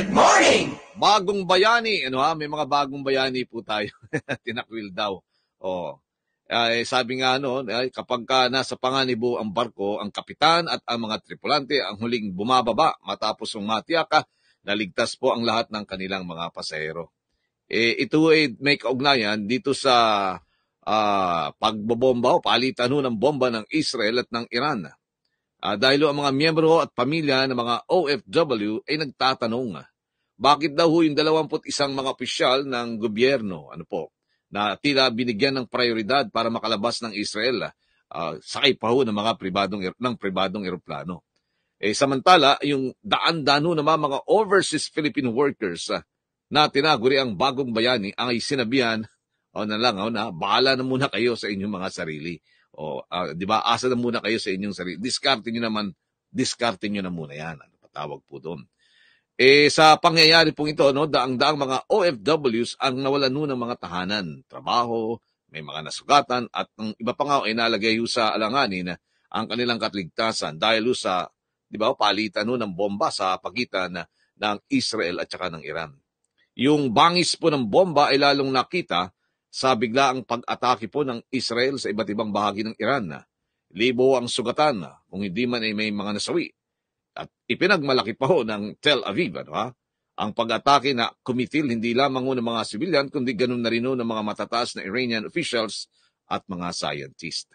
Good morning! Bagong bayani, may mga bagong bayani po tayo. Tinakwil daw. Sabi nga kapag nasa panganibo ang barko, ang kapitan at ang mga tripulante ang huling bumababa matapos matiyak na ligtas po ang lahat ng kanilang mga pasahero. Ito ay may kaugnayan dito sa pagbobomba o palitan ng bomba ng Israel at ng Iran. Dahil ang mga miyembro at pamilya ng mga OFW ay nagtatanong, bakit daw yung 21 mga opisyal ng gobyerno, na tila binigyan ng prioridad para makalabas ng Israel, sakay pa ng mga pribadong eroplano. Samantala, yung daan-dano naman mga overseas Philippine workers na tinaguri ang bagong bayani ang ay sinabihan, na bahala na muna kayo sa inyong mga sarili. Di ba? Asa na muna kayo sa inyong sarili. Diskarte nyo na muna yan. Patawag po doon. Sa pangyayari pong ito, daang-daang mga OFWs ang nawalan ng mga tahanan, trabaho, may mga nasugatan, at ang iba pa nga ay nalagay sa alanganin ang kanilang kaligtasan dahil sa, di ba, palitan ng bomba sa pagitan ng Israel at saka ng Iran. Yung bangis po ng bomba ay lalong nakita sa biglaang pag-atake po ng Israel sa iba't ibang bahagi ng Iran. Libo ang sugatan, kung hindi man ay may mga nasawi. At ipinagmalaki pa ng Tel Aviv, ang pag-atake na kumitil hindi lamang ng mga sibilyan, kundi ganun na rin ng mga matataas na Iranian officials at mga scientists.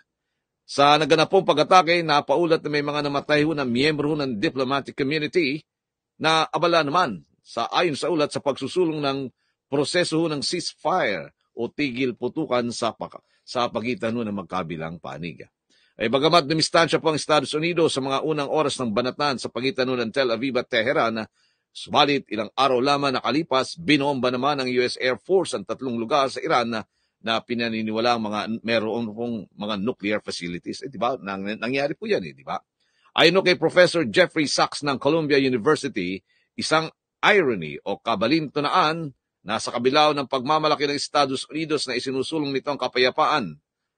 Sa naganap pong pag-atake, napaulat na may mga namatay na miyembro ng diplomatic community na abala naman ayon sa ulat sa pagsusulong ng proseso ng ceasefire o tigil putukan sa pagitan ng magkabilang panig. Bagamat dumistansya po ang Estados Unidos sa mga unang oras ng banatan sa pagitan ng Tel Aviv at Tehran, subalit ilang araw lamang nakalipas, binomba naman ng US Air Force ang 3 lugar sa Iran na pinaniniwala meron pong mga nuclear facilities. Diba? Nangyari po yan, diba? Ayon kay Professor Jeffrey Sachs ng Columbia University, isang irony o kabalintunaan na sa kabilaw ng pagmamalaki ng Estados Unidos na isinusulong nito ang kapayapaan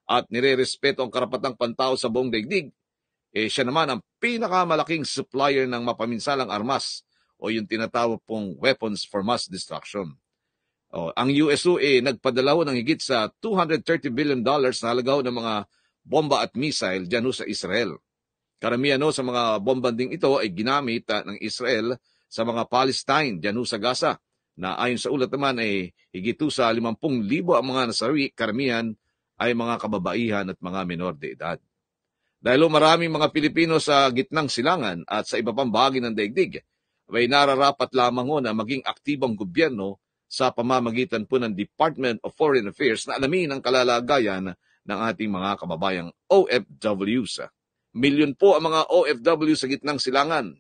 at nire-respeto ang karapatang pantao sa buong daigdig, siya naman ang pinakamalaking supplier ng mapaminsalang armas o yung tinatawag pong weapons for mass destruction. Ang USO nagpadala ng higit sa $230 billion na halaga ng mga bomba at missile dyan sa Israel. Karamihan sa mga bombanding ito ay ginamit ng Israel sa mga Palestine dyan sa Gaza, na ayon sa ulat naman ay higit sa 50,000 ang mga nasawi, karamihan ay mga kababaihan at mga menor de edad. Dahil maraming mga Pilipino sa gitnang silangan at sa iba pang bahagi ng daigdig, ay nararapat lamang na maging aktibong gobyerno sa pamamagitan po ng Department of Foreign Affairs na alamin ang kalalagayan ng ating mga kababayang OFWs. Milyon po ang mga OFW sa gitnang silangan.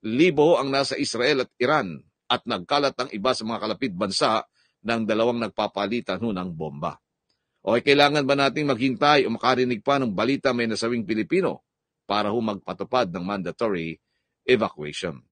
Libo ang nasa Israel at Iran at nagkalat ang iba sa mga kalapit bansa ng dalawang nagpapalitan ng bomba. Kailangan ba nating maghintay o makarinig pa ng balita may nasawing Pilipino para magpatupad ng mandatory evacuation?